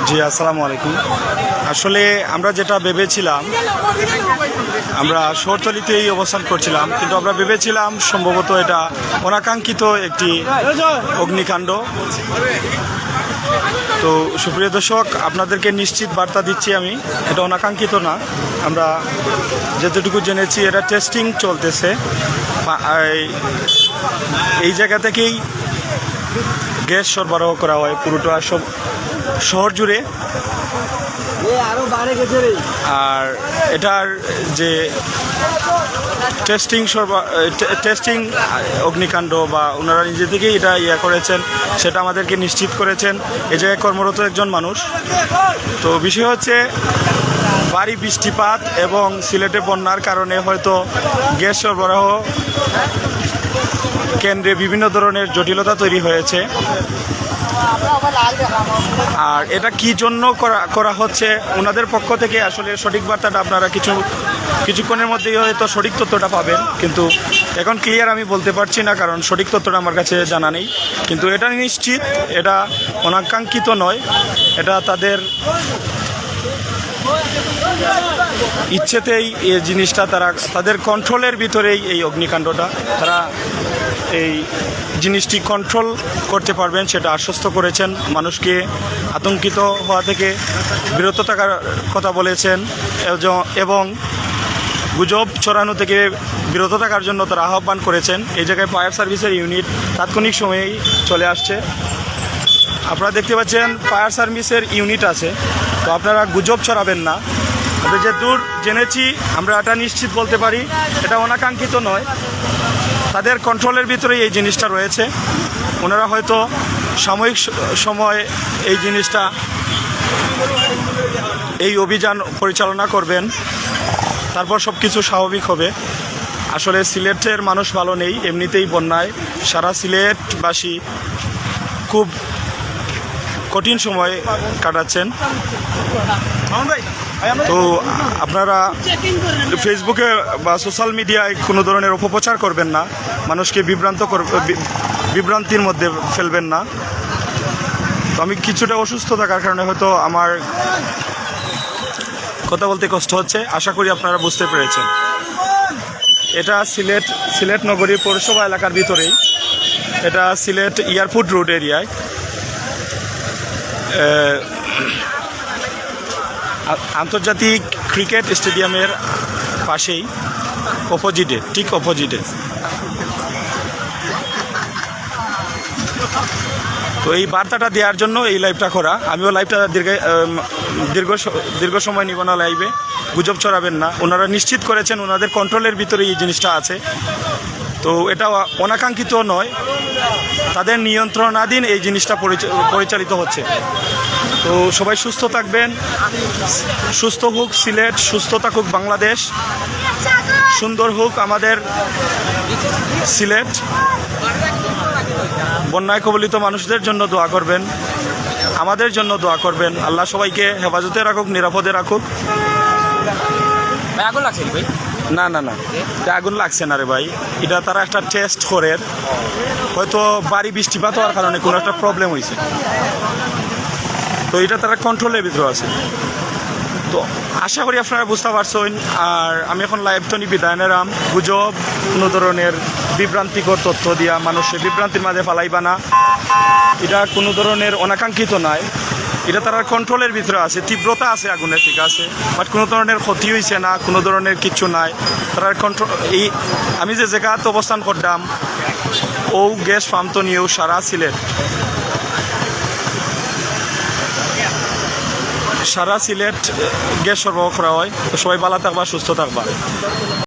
জি আসসালামু আলাইকুম। আসলে আমরা যেটা ভেবেছিলাম, আমরা শহরতলিতেই অবস্থান করছিলাম, কিন্তু আমরা ভেবেছিলাম সম্ভবত এটা অনাকাঙ্ক্ষিত একটি অগ্নিকাণ্ড। তো সুপ্রিয় দর্শক, আপনাদেরকে নিশ্চিত বার্তা দিচ্ছি আমি, এটা অনাকাঙ্ক্ষিত না। আমরা যতটুকু জেনেছি এটা টেস্টিং চলতেছে। এই জায়গা থেকেই গ্যাস সরবরাহ করা হয় পুরোটা সব শহর জুড়ে। আর এটার যে টেস্টিং অগ্নিকাণ্ড বা ওনারা নিজে থেকেই এটা করেছেন, সেটা আমাদেরকে নিশ্চিত করেছেন এই জায়গায় কর্মরত একজন মানুষ। তো বিষয় হচ্ছে ভারী বৃষ্টিপাত এবং সিলেটে বন্যার কারণে হয়তো গ্যাস সরবরাহ কেন্দ্রে বিভিন্ন ধরনের জটিলতা তৈরি হয়েছে। আর এটা কি জন্য করা হচ্ছে ওনাদের পক্ষ থেকে আসলে সঠিক বার্তাটা আপনারা কিছুক্ষণের মধ্যেই হয়তো সঠিক তথ্যটা পাবেন, কিন্তু এখন ক্লিয়ার আমি বলতে পারছি না, কারণ সঠিক তথ্যটা আমার কাছে জানা নেই। কিন্তু এটা নিশ্চিত এটা অনাকাঙ্ক্ষিত নয়, এটা তাদের ইচ্ছেতেই এই জিনিসটা, তাদের কন্ট্রোলের ভিতরেই এই অগ্নিকাণ্ডটা, তারা এই জিনিসটি কন্ট্রোল করতে পারবেন সেটা আশ্বস্ত করেছেন। মানুষকে আতঙ্কিত হওয়া থেকে বিরত থাকার কথা বলেছেন এবং গুজব ছড়ানো থেকে বিরত থাকার জন্য তারা আহ্বান করেছেন। এই জায়গায় ফায়ার সার্ভিসের ইউনিট তাৎক্ষণিক সময়েই চলে আসছে। আপনারা দেখতে পাচ্ছেন ফায়ার সার্ভিসের ইউনিট আছে। তো আপনারা গুজব ছড়াবেন না। আমরা যে দূর জেনেছি, আমরা এটা নিশ্চিত বলতে পারি এটা অনাকাঙ্ক্ষিত নয়, তাদের কন্ট্রোলের ভিতরেই এই জিনিসটা রয়েছে। ওনারা হয়তো সাময়িক সময় এই জিনিসটা, এই অভিযান পরিচালনা করবেন, তারপর সব কিছু স্বাভাবিক হবে। আসলে সিলেটের মানুষ ভালো নেই, এমনিতেই বন্যায় সারা সিলেটবাসী খুব কঠিন সময় কাটাচ্ছেন। তো আপনারা ফেসবুকে বা সোশ্যাল মিডিয়ায় কোনো ধরনের অপপ্রচার করবেন না, মানুষকে বিভ্রান্তির মধ্যে ফেলবেন না। তো আমি কিছুটা অসুস্থ থাকার কারণে হয়তো আমার কথা বলতে কষ্ট হচ্ছে, আশা করি আপনারা বুঝতে পেরেছেন। এটা সিলেট নগরী পৌরসভা এলাকার ভিতরেই, এটা সিলেট এয়ারপোর্ট রোড এরিয়ায়, আন্তর্জাতিক ক্রিকেট স্টেডিয়ামের পাশেই, ঠিক অপোজিটে। তো এই বার্তাটা দেওয়ার জন্য এই লাইভটা করা। আমিও লাইভটা দীর্ঘ সময় নিব না লাইভে। গুজব ছড়াবেন না, ওনারা নিশ্চিত করেছেন ওনাদের কন্ট্রোলের ভিতরে এই জিনিসটা আছে। তো এটা অনাকাঙ্ক্ষিত নয়, তাদের নিয়ন্ত্রণাধীন এই জিনিসটা পরিচালিত হচ্ছে। তো সবাই সুস্থ থাকবেন, সুস্থ হোক সিলেট, সুস্থ থাকুক বাংলাদেশ, সুন্দর হোক আমাদের সিলেট। বন্যায় কবলিত মানুষদের জন্য দোয়া করবেন, আমাদের জন্য দোয়া করবেন। আল্লাহ সবাইকে হেফাজতে রাখুক, নিরাপদে রাখুক। আগুন লাগছে ভাই? না, এটা আগুন লাগছে না রে ভাই, এটা তারা একটা টেস্ট করে, হয়তো ভারী বৃষ্টিপাত হওয়ার কারণে কোনো একটা প্রবলেম হয়েছে, তো এটা তারা কন্ট্রোলের ভিতরে আছে। তো আশা করি আপনারা বুঝতে পারছেন। আর আমি এখন লাইভ তো বিদায় নিলাম। গুজব, কোনো ধরনের বিভ্রান্তিকর তথ্য দিয়া মানুষের বিভ্রান্তির মাঝে ফালাইবা না, এটা কোনো ধরনের অনাকাঙ্ক্ষিত নয়, এটা তার কন্ট্রোলের ভিতরে আছে। তীব্রতা আছে আগুনের, ঠিক আছে, বাট কোনো ধরনের ক্ষতি হয়েছে না, কোনো ধরনের কিচ্ছু নাই। তার কন্ট্রোল, এই আমি যে জায়গাতে অবস্থান করতাম ও গ্যাস পাম্প তো নিয়েও সারা সিলেট গ্যাস সরবরাহ করা হয়। তো সবাই ভালো থাকবা, সুস্থ থাকবা।